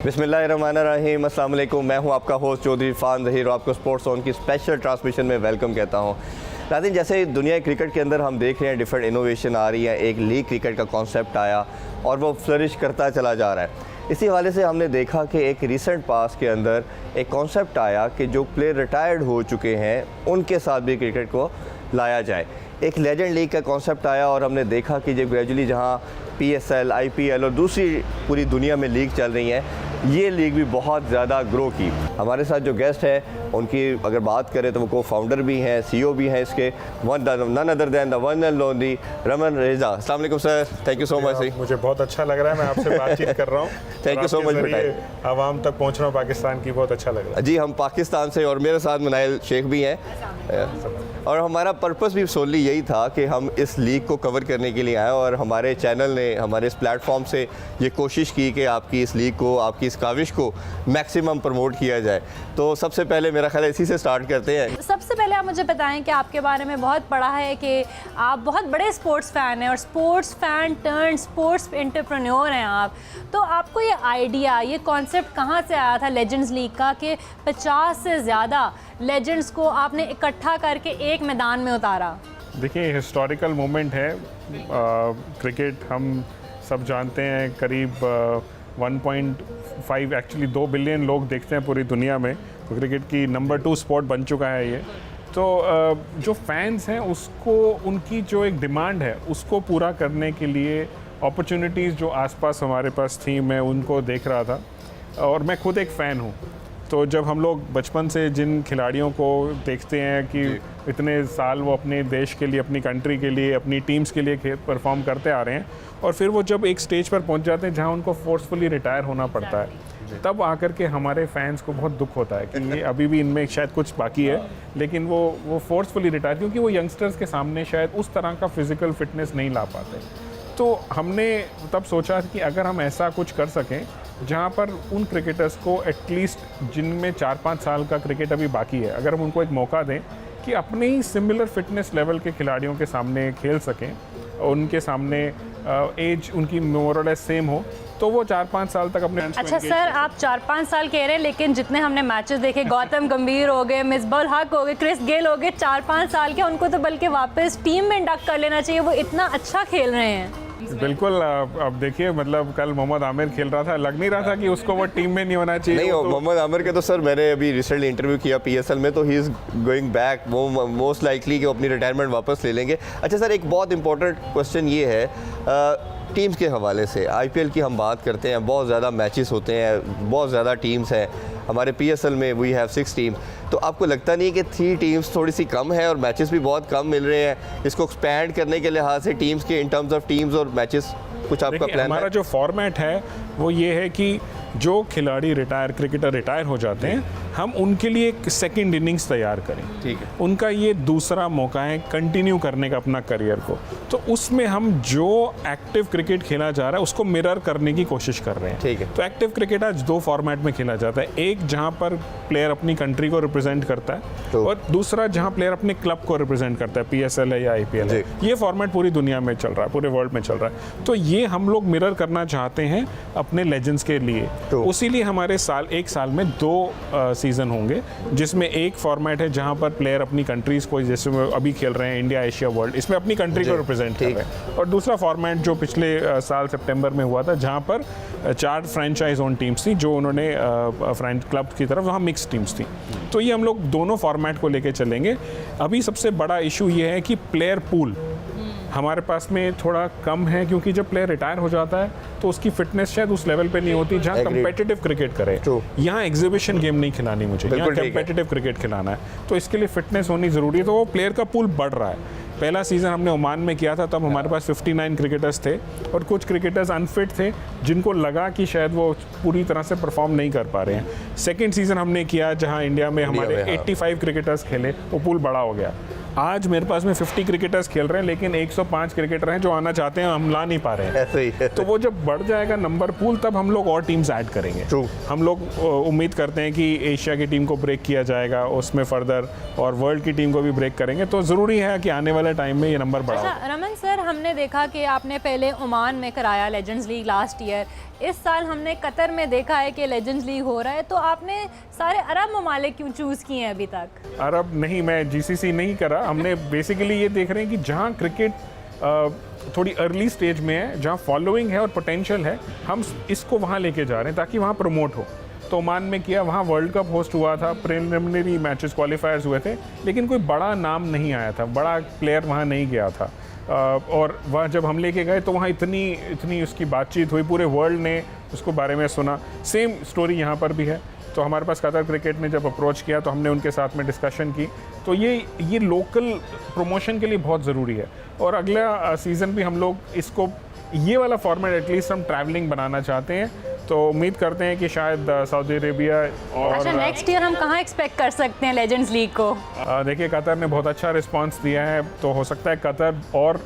बिस्मिल्लाहिर्रहमानिर्रहीम, अस्सलाम वालेकुम। मैं हूं आपका होस्ट चौधरी इरफान ज़हीर और आपको स्पोर्ट्स ऑन की स्पेशल ट्रांसमिशन में वेलकम कहता हूं। नाज़रीन, जैसे दुनिया क्रिकेट के अंदर हम देख रहे हैं डिफरेंट इनोवेशन आ रही है, एक लीग क्रिकेट का कॉन्सेप्ट आया और वो फ्लरिश करता चला जा रहा है। इसी हवाले से हमने देखा कि एक रिसेंट पास के अंदर एक कॉन्सेप्ट आया कि जो प्लेयर रिटायर्ड हो चुके हैं उनके साथ भी क्रिकेट को लाया जाए। एक लेजेंड लीग का कॉन्सेप्ट आया और हमने देखा कि जब ग्रेजुअली जहाँ PSL, IPL और दूसरी पूरी दुनिया में लीग चल रही हैं, ये लीग भी बहुत ज़्यादा ग्रो की। हमारे साथ जो गेस्ट है उनकी अगर बात करें तो वो को फाउंडर भी हैं, CEO भी हैं इसके, none other than the one and only Raman Reza. अस्सलाम वालेकुम sir, thank you so much. मुझे बहुत अच्छा लग रहा है, मैं आपसे बातचत कर रहा हूँ। Thank you so much. आवाम तक पहुँच रहा हूँ पाकिस्तान की, बहुत अच्छा लग रहा है जी। हम पाकिस्तान से और मेरे साथ मनाइल शेख भी हैं और हमारा पर्पस भी सोली यही था कि हम इस लीग को कवर करने के लिए आए और हमारे चैनल ने हमारे इस प्लेटफॉर्म से ये कोशिश की कि आपकी इस लीग को, आपकी इस काविश को मैक्सिमम प्रमोट किया जाए। तो सबसे पहले मेरा ख्याल है इसी से स्टार्ट करते हैं। सबसे पहले आप मुझे बताएं कि आपके बारे में बहुत पढ़ा है कि आप बहुत बड़े स्पोर्ट्स फ़ैन हैं और sports fan turn sports entrepreneur हैं आप। तो आपको ये आइडिया, ये कॉन्सेप्ट कहाँ से आया था लेजेंड्स लीग का कि 50 से ज़्यादा लेजेंड्स को आपने इकट्ठा करके एक मैदान में उतारा? देखिए, हिस्टोरिकल मोमेंट है। क्रिकेट हम सब जानते हैं, करीब 1.5 एक्चुअली 2 बिलियन लोग देखते हैं पूरी दुनिया में, तो क्रिकेट की नंबर 2 स्पोर्ट बन चुका है ये। तो जो फैंस हैं उसको, उनकी जो एक डिमांड है उसको पूरा करने के लिए अपॉर्चुनिटीज़ जो आसपास हमारे पास थी, मैं उनको देख रहा था। और मैं खुद एक फ़ैन हूँ, तो जब हम लोग बचपन से जिन खिलाड़ियों को देखते हैं कि इतने साल वो अपने देश के लिए, अपनी कंट्री के लिए, अपनी टीम्स के लिए परफॉर्म करते आ रहे हैं, और फिर वो जब एक स्टेज पर पहुंच जाते हैं जहां उनको फोर्सफुली रिटायर होना पड़ता है, तब आकर के हमारे फैंस को बहुत दुख होता है कि ये अभी भी इनमें शायद कुछ बाकी है, लेकिन वो फोर्सफुली रिटायर, क्योंकि वो यंगस्टर्स के सामने शायद उस तरह का फिज़िकल फिटनेस नहीं ला पाते। तो हमने तब सोचा कि अगर हम ऐसा कुछ कर सकें जहाँ पर उन क्रिकेटर्स को एटलीस्ट जिनमें 4-5 साल का क्रिकेट अभी बाकी है, अगर हम उनको एक मौका दें कि अपने ही सिमिलर फिटनेस लेवल के खिलाड़ियों के सामने खेल सकें, उनके सामने एज उनकी मोर और लेस सेम हो, तो वो 4-5 साल तक अपने। अच्छा सर, आप 4-5 साल कह रहे हैं, लेकिन जितने हमने मैचेस देखे, गौतम गंभीर हो गए, मिसबाह उल हक हो गए, क्रिस गेल हो गए, 4-5 साल के, उनको तो बल्कि वापस टीम में इंडक्ट कर लेना चाहिए, वो इतना अच्छा खेल रहे हैं। बिल्कुल। अब देखिए, मतलब कल मोहम्मद आमिर खेल रहा था, लग नहीं रहा था कि उसको वो टीम में नहीं होना चाहिए। नहीं, मोहम्मद आमिर के तो सर मैंने अभी रिसेंटली इंटरव्यू किया PSL में, तो ही इज़ गोइंग बैक, वो मोस्ट लाइकली कि वो अपनी रिटायरमेंट वापस ले लेंगे। अच्छा सर, एक बहुत इंपॉर्टेंट क्वेश्चन ये है, टीम्स के हवाले से IPL की हम बात करते हैं, बहुत ज़्यादा मैचेस होते हैं, बहुत ज़्यादा टीम्स हैं। हमारे PSL में वी हैव 6 टीम, तो आपको लगता नहीं कि 3 टीम्स थोड़ी सी कम है और मैचेस भी बहुत कम मिल रहे हैं? इसको एक्सपैंड करने के लिहाज से टीम्स के, इन टर्म्स ऑफ टीम्स और मैचेस, कुछ आपका प्लान है? हमारा जो फॉर्मेट है वो ये है कि जो खिलाड़ी क्रिकेटर रिटायर हो जाते हैं, हम उनके लिए एक सेकंड इनिंग्स तैयार करें। ठीक है। उनका ये दूसरा मौका है कंटिन्यू करने का अपना करियर को, तो उसमें हम जो एक्टिव क्रिकेट खेला जा रहा है उसको मिरर करने की कोशिश कर रहे हैं। ठीक है। तो एक्टिव क्रिकेट आज 2 फॉर्मेट में खेला जाता है, एक जहां पर प्लेयर अपनी कंट्री को रिप्रेजेंट करता है, और दूसरा जहां प्लेयर अपने क्लब को रिप्रेजेंट करता है, PSL है या IPL है। ये फॉर्मेट पूरी दुनिया में चल रहा है, पूरे वर्ल्ड में चल रहा है, तो ये हम लोग मिरर करना चाहते हैं अपने लेजेंड्स के लिए। उसीलिए हमारे एक साल में 2 सीज़न होंगे, जिसमें एक फॉर्मेट है जहां पर प्लेयर अपनी कंट्रीज़ को, जैसे अभी खेल रहे हैं इंडिया, एशिया, वर्ल्ड, इसमें अपनी कंट्री को रिप्रेजेंट कर रहे हैं, और दूसरा फॉर्मेट जो पिछले साल सितंबर में हुआ था, जहां पर 4 फ्रेंचाइज ओन टीम्स थी जो उन्होंने क्लब की तरफ, वहाँ मिक्स टीम्स थी। तो ये हम लोग दोनों फॉर्मेट को लेके चलेंगे। अभी सबसे बड़ा इशू ये है कि प्लेयर पूल हमारे पास में थोड़ा कम है, क्योंकि जब प्लेयर रिटायर हो जाता है तो उसकी फिटनेस शायद उस लेवल पे नहीं होती जहाँ कम्पिटिटिव क्रिकेट करे। यहाँ एग्जीबिशन गेम नहीं खिलानी मुझे, यहाँ कम्पिटिटिव क्रिकेट खिलाना है, तो इसके लिए फिटनेस होनी ज़रूरी है। तो वो प्लेयर का पूल बढ़ रहा है। पहला सीज़न हमने ओमान में किया था, तब हमारे पास 59 क्रिकेटर्स थे और कुछ क्रिकेटर्स अनफिट थे जिनको लगा कि शायद वो पूरी तरह से परफॉर्म नहीं कर पा रहे हैं। सेकेंड सीज़न हमने किया जहाँ इंडिया में हमारे 85 क्रिकेटर्स खेले, वो पूल बड़ा हो गया। आज मेरे पास में 50 क्रिकेटर्स खेल रहे हैं, लेकिन 105 क्रिकेटर हैं जो आना चाहते हैं, हम ला नहीं पा रहे हैं। ऐसे ही है। तो वो जब बढ़ जाएगा नंबर पूल, तब हम लोग और टीम्स ऐड करेंगे। True. हम लोग उम्मीद करते हैं कि एशिया की टीम को ब्रेक किया जाएगा उसमें फर्दर, और वर्ल्ड की टीम को भी ब्रेक करेंगे। तो ज़रूरी है कि आने वाले टाइम में ये नंबर बढ़ाओ। अच्छा रमन सर, हमने देखा कि आपने पहले ओमान में कराया लेजेंड्स लीग लास्ट ईयर, इस साल हमने कतर में देखा है कि लेजेंड्स लीग हो रहा है, तो आपने सारे अरब ममालिक क्यों चूज़ किए हैं अभी तक? अरब नहीं, मैं जीसीसी नहीं करा। हमने बेसिकली ये देख रहे हैं कि जहाँ क्रिकेट थोड़ी अर्ली स्टेज में है, जहाँ फॉलोइंग है और पोटेंशियल है, हम इसको वहाँ लेके जा रहे हैं ताकि वहाँ प्रमोट हो। तो ओमान में किया, वहाँ वर्ल्ड कप होस्ट हुआ था, प्रिलिमिनरी मैचेस क्वालिफायर्स हुए थे, लेकिन कोई बड़ा नाम नहीं आया था, बड़ा प्लेयर वहाँ नहीं गया था। और वह जब हम लेके गए तो वहाँ इतनी उसकी बातचीत हुई, पूरे वर्ल्ड ने उसको बारे में सुना। सेम स्टोरी यहाँ पर भी है। तो हमारे पास कतर क्रिकेट ने जब अप्रोच किया तो हमने उनके साथ में डिस्कशन की। तो ये लोकल प्रमोशन के लिए बहुत ज़रूरी है। और अगला सीज़न भी हम लोग इसको, ये वाला फॉर्मेट एटलीस्ट हम ट्रैवलिंग बनाना चाहते हैं। तो उम्मीद करते हैं कि शायद सऊदी अरेबिया और अच्छा, नेक्स्ट ईयर हम कहाँ एक्सपेक्ट कर सकते हैं लेजेंड्स लीग को? देखिए, कतर ने बहुत अच्छा रिस्पांस दिया है, तो हो सकता है कतर और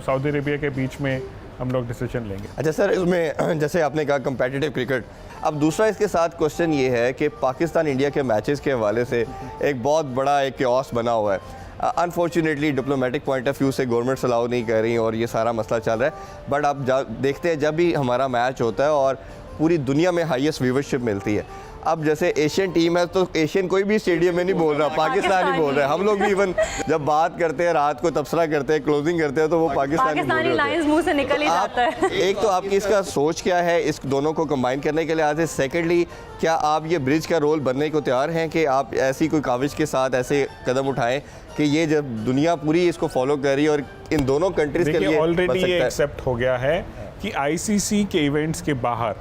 सऊदी अरेबिया के बीच में हम लोग डिसीजन लेंगे। अच्छा सर, इसमें जैसे आपने कहा कंपेटिटिव क्रिकेट, अब दूसरा इसके साथ क्वेश्चन ये है कि पाकिस्तान इंडिया के मैचेस के हवाले से एक बहुत बड़ा एक क्योस बना हुआ है। Unfortunately diplomatic point of view से गवर्नमेंट्स अलाउ नहीं कर रही और ये सारा मसला चल रहा है। बट आप देखते हैं जब भी हमारा मैच होता है और पूरी दुनिया में हाईएस्ट व्यूवरशिप मिलती है। अब जैसे एशियन टीम है तो एशियन कोई भी स्टेडियम में नहीं बोल रहा, पाकिस्तान ही बोल रहा है। हम लोग भी इवन जब बात करते हैं, रात को तबसरा करते हैं, क्लोजिंग करते हैं, तो वो पाकिस्तानी लाइंस मुंह से निकल ही जाता है। एक तो आपकी इसका सोच क्या है इस दोनों को कंबाइन करने के लिए आज? सेकेंडली, क्या आप ये ब्रिज का रोल बनने को तैयार हैं कि आप ऐसी कोई काविश के साथ ऐसे कदम उठाएं कि ये जब दुनिया पूरी इसको फॉलो कर रही है और इन दोनों कंट्रीज के लिए ऑलरेडी ये एक्सेप्ट हो गया है कि आईसीसी के इवेंट्स के बाहर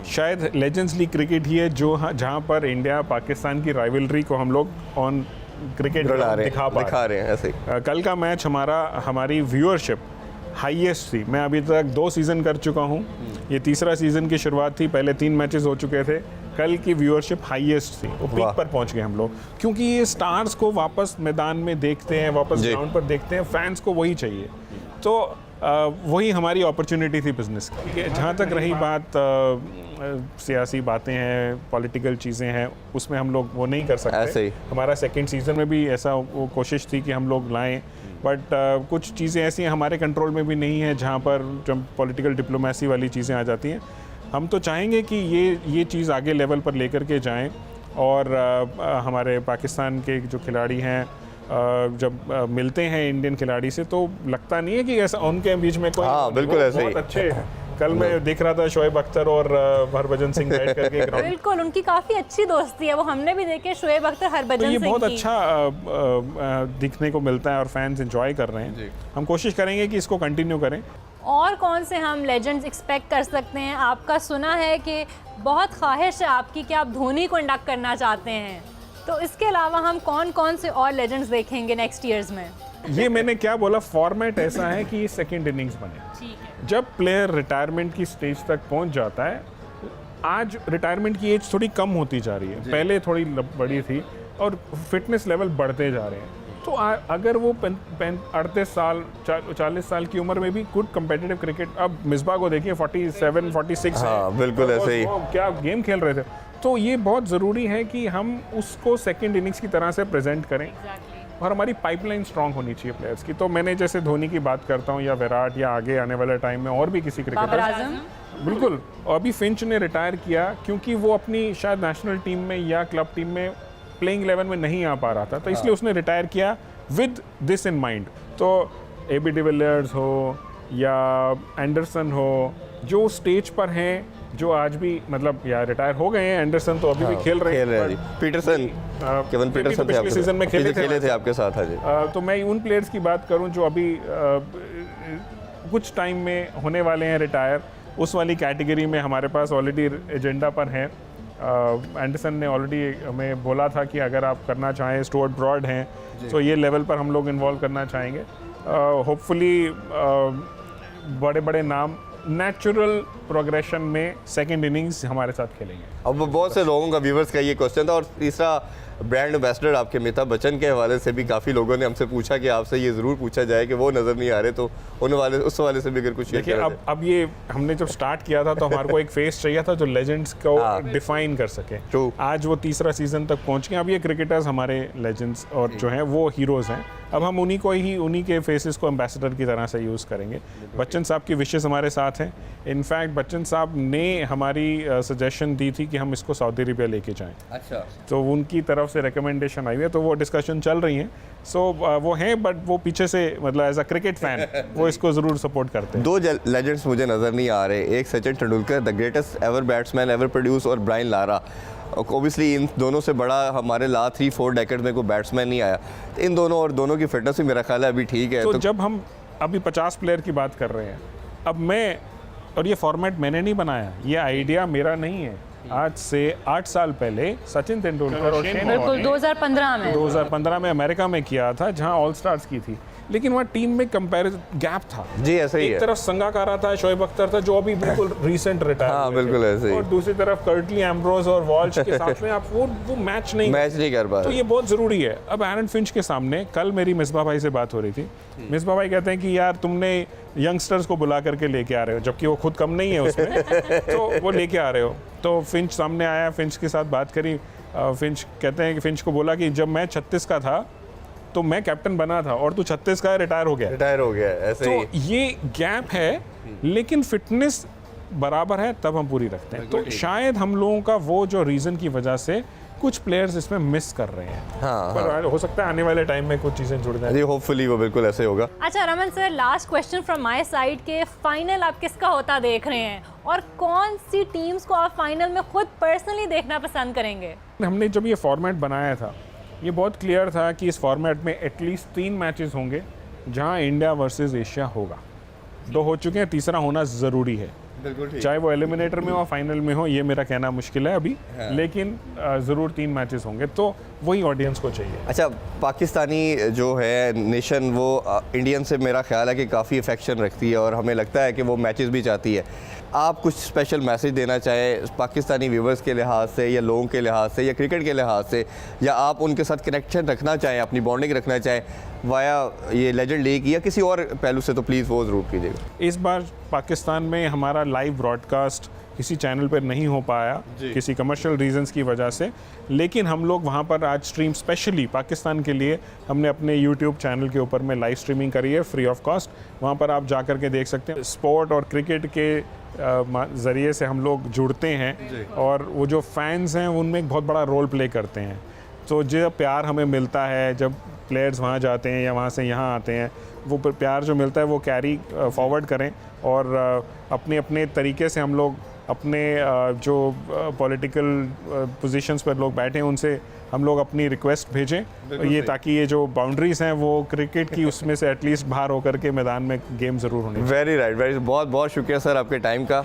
शायद लेजेंड्स लीग क्रिकेट ही है जो जहां पर इंडिया पाकिस्तान की राइवलरी को हम लोग ऑन क्रिकेट दिखा रहे हैं। ऐसे कल का मैच हमारी व्यूअरशिप हाईएस्ट थी। मैं अभी तक 2 सीज़न कर चुका हूं, ये तीसरा सीज़न की शुरुआत थी, पहले 3 मैचेस हो चुके थे। कल की व्यूअरशिप हाईएस्ट थी, वो पीक पर पहुंच गए हम लोग, क्योंकि ये स्टार्स को वापस मैदान में देखते हैं, वापस ग्राउंड पर देखते हैं, फैंस को वही चाहिए। तो वही हमारी अपॉर्चुनिटी थी बिजनेस की। जहाँ तक रही बात सियासी बातें हैं, पॉलिटिकल चीज़ें हैं, उसमें हम लोग वो नहीं कर सकते। हमारा सेकंड सीज़न में भी ऐसा वो कोशिश थी कि हम लोग लाएं, बट कुछ चीज़ें ऐसी हमारे कंट्रोल में भी नहीं है जहाँ पर जब पॉलिटिकल डिप्लोमेसी वाली चीज़ें आ जाती हैं। हम तो चाहेंगे कि ये चीज़ आगे लेवल पर लेकर के जाएं, और हमारे पाकिस्तान के जो खिलाड़ी हैं जब मिलते हैं इंडियन खिलाड़ी से, तो लगता नहीं है कि ऐसा उनके बीच में कोई। हाँ, बिल्कुल ऐसे ही। अच्छे हैं। कल मैं देख रहा था शोएब अख्तर और हरभजन सिंह बैठ करके ग्राउंड। बिल्कुल, उनकी काफ़ी अच्छी दोस्ती है, वो हमने भी देखे शोएब अख्तर हरभजन सिंह की। तो ये बहुत अच्छा दिखने को मिलता है और फैंस एंजॉय कर रहे हैं। हम कोशिश करेंगे कि इसको कंटिन्यू करें। और कौन से हम लेजेंड्स एक्सपेक्ट कर सकते हैं? आपका सुना है कि बहुत ख्वाहिश है आपकी कि आप धोनी को इंडक्ट करना चाहते हैं, तो इसके अलावा हम कौन से और लेजेंड्स देखेंगे नेक्स्ट ईयर्स में? ये मैंने क्या बोला, फॉर्मेट ऐसा है कि ये सेकंड इनिंग्स बने। ठीक है। जब प्लेयर रिटायरमेंट की स्टेज तक पहुंच जाता है, आज रिटायरमेंट की एज थोड़ी कम होती जा रही है, पहले थोड़ी बड़ी थी, और फिटनेस लेवल बढ़ते जा रहे हैं। तो अगर वो 38 साल 40 साल की उम्र में भी गुड कम्पिटिटिव क्रिकेट, अब मिसबा को देखिए 47 46 हाँ, बिल्कुल ऐसे ही क्या गेम खेल रहे थे। तो ये बहुत ज़रूरी है कि हम उसको सेकंड इनिंग्स की तरह से प्रेजेंट करें। और हमारी पाइपलाइन स्ट्रांग होनी चाहिए प्लेयर्स की। तो मैंने जैसे धोनी की बात करता हूँ, या विराट, या आगे आने वाले टाइम में और भी किसी क्रिकेटर, बिल्कुल। और अभी फिंच ने रिटायर किया क्योंकि वो अपनी शायद नेशनल टीम में या क्लब टीम में प्लेइंग 11 में नहीं आ पा रहा था, तो इसलिए उसने रिटायर किया विद दिस इन माइंड। तो एबी डिविलियर्स हो या एंडरसन हो, जो स्टेज पर हैं, जो आज भी मतलब यार रिटायर हो गए हैं, एंडरसन तो अभी भी खेल रहे हैं। पीटरसन, केवन पीटरसन थे पिछले सीजन में खेले थे आपके साथ। हाँ जी। तो मैं उन प्लेयर्स की बात करूं जो अभी कुछ टाइम में होने वाले हैं रिटायर, उस वाली कैटेगरी में हमारे पास ऑलरेडी एजेंडा पर हैं। एंडरसन ने ऑलरेडी हमें बोला था कि अगर आप करना चाहें, स्टुअर्ट ब्रॉड हैं, तो ये लेवल पर हम लोग इन्वॉल्व करना चाहेंगे। होपफुली बड़े बड़े नाम नेचुरल प्रोग्रेशन में सेकंड इनिंग्स हमारे साथ खेलेंगे। अब बहुत से लोगों का व्यूवर्स का ये क्वेश्चन था। और तीसरा ब्रांड एम्बेसडर आपके अमिताभ बच्चन के हवाले से भी काफ़ी लोगों ने हमसे पूछा कि आपसे ये ज़रूर पूछा जाए कि वो नज़र नहीं आ रहे, तो उस वाले से भी अगर कुछ देखिए अब ये हमने जब स्टार्ट किया था तो हमारे को एक फेस चाहिए था जो लेजेंड्स को डिफाइन कर सके। आज वो तीसरा सीजन तक पहुंच गए। अब ये क्रिकेटर्स हमारे लेजेंड्स और जो हैं वो हीरोज़ हैं। अब हम उन्हीं के फेसेस को एम्बेसडर की तरह से यूज़ करेंगे। बच्चन साहब की विशेस हमारे साथ हैं। इनफैक्ट बच्चन साहब ने हमारी सजेशन दी थी कि हम इसको सऊदी अरेबिया लेके जाएं। अच्छा, तो उनकी तरफ से रिकमेंडेशन आई है, तो वो डिस्कशन चल रही हैं। सो वो हैं, बट वो पीछे से मतलब एज अ क्रिकेट फैन वो इसको ज़रूर सपोर्ट करते हैं। दो लेजेंड्स मुझे नज़र नहीं आ रहे, एक Sachin Tendulkar the greatest ever batsman ever produce, और ब्रायन लारा। ओबियसली इन दोनों से बड़ा हमारे लास्ट 3-4 डेकेड में कोई बैट्समैन नहीं आया। इन दोनों की फिटनेस भी मेरा ख्याल है अभी ठीक है। तो जब हम अभी 50 प्लेयर की बात कर रहे हैं, अब मैं, और ये फॉर्मेट मैंने नहीं बनाया, ये आइडिया मेरा नहीं है। आज से 8 साल पहले सचिन तेंदुलकर और शेन बिल्कुल 2015 में अमेरिका में किया था, जहां ऑल स्टार्स की थी, लेकिन वहाँ टीम में कंपैरिजन गैप था। जी ऐसा ही है। एक तरफ संगाकारा था, शोएब अख्तर था, जो अभी बिल्कुल रीसेंट रिटायर हाँ बिल्कुल ऐसे ही, और दूसरी तरफ कर्टली एम्ब्रोज और वॉल्श के साथ में आप वो मैच नहीं कर पा तो रहे। ये बहुत ज़रूरी है। अब एरन फिंच के सामने कल मेरी मिसबा भाई से बात हो रही थी। मिसबा भाई कहते हैं कि यार तुमने यंगस्टर्स को बुला करके लेके आ रहे हो, जबकि वो खुद कम नहीं है उसमें तो वो लेके आ रहे हो। तो फिंच सामने आया, फिंच के साथ बात करी। फिंच कहते हैं कि फिंच को बोला कि जब मैं 36 का था तो मैं कैप्टन बना था और तू 36 का रिटायर हो गया ऐसे तो ही। ये गैप है, लेकिन फिटनेस बराबर है तब हम पूरी रखते हैं। तो शायद हम लोगों का वो जो रीज़न की वजह से कुछ प्लेयर्स इसमें मिस कर रहे हैं। पर हो सकता है आने वाले टाइम में कुछ चीज़ें जुड़ जाएं। जी होपफुली वो बिल्कुल ऐसे होगा। अच्छा Raman sir, last question from my side के फाइनल आप किसका होता देख रहे हैं और कौन सी टीम्स को आप फाइनल में खुद पर्सनली देखना पसंद करेंगे? हमने जब ये फॉर्मेट बनाया था, ये बहुत क्लियर था कि इस फॉर्मेट में एटलीस्ट 3 मैचेस होंगे जहां इंडिया वर्सेस एशिया होगा। 2 हो चुके हैं, तीसरा होना ज़रूरी है। बिल्कुल ठीक। चाहे वो एलिमिनेटर में हो फाइनल में हो, ये मेरा कहना मुश्किल है अभी, लेकिन ज़रूर 3 मैचेस होंगे, तो वही ऑडियंस को चाहिए। अच्छा, पाकिस्तानी जो है नेशन वो इंडियन से मेरा ख्याल है कि काफ़ी अफेक्शन रखती है और हमें लगता है कि वो मैचेस भी चाहती है। आप कुछ स्पेशल मैसेज देना चाहें पाकिस्तानी व्यूवर्स के लिहाज से, या लोगों के लिहाज से, या क्रिकेट के लिहाज से, या आप उनके साथ कनेक्शन रखना चाहें, अपनी बॉन्डिंग रखना चाहें वाया ये लेजेंड लीग या किसी और पहलू से, तो प्लीज़ वो ज़रूर कीजिएगा। इस बार पाकिस्तान में हमारा लाइव ब्रॉडकास्ट किसी चैनल पर नहीं हो पाया किसी कमर्शियल रीजंस की वजह से, लेकिन हम लोग वहाँ पर आज स्ट्रीम स्पेशली पाकिस्तान के लिए हमने अपने यूट्यूब चैनल के ऊपर में लाइव स्ट्रीमिंग करी है फ्री ऑफ कॉस्ट। वहाँ पर आप जा कर के देख सकते हैं। स्पोर्ट और क्रिकेट के ज़रिए से हम लोग जुड़ते हैं और वो जो फैंस हैं उनमें एक बहुत बड़ा रोल प्ले करते हैं। तो जो प्यार हमें मिलता है जब प्लेयर्स वहाँ जाते हैं या वहाँ से यहाँ आते हैं, वो प्यार जो मिलता है वो कैरी फॉरवर्ड करें और अपने अपने तरीके से हम लोग अपने जो पॉलिटिकल पोजीशंस पर लोग बैठे हैं उनसे हम लोग अपनी रिक्वेस्ट भेजें, ये ताकि ये जो बाउंड्रीज हैं वो क्रिकेट की उसमें से एटलीस्ट बाहर होकर के मैदान में गेम ज़रूर होनी। वेरी राइट, वेरी, बहुत बहुत शुक्रिया सर आपके टाइम का।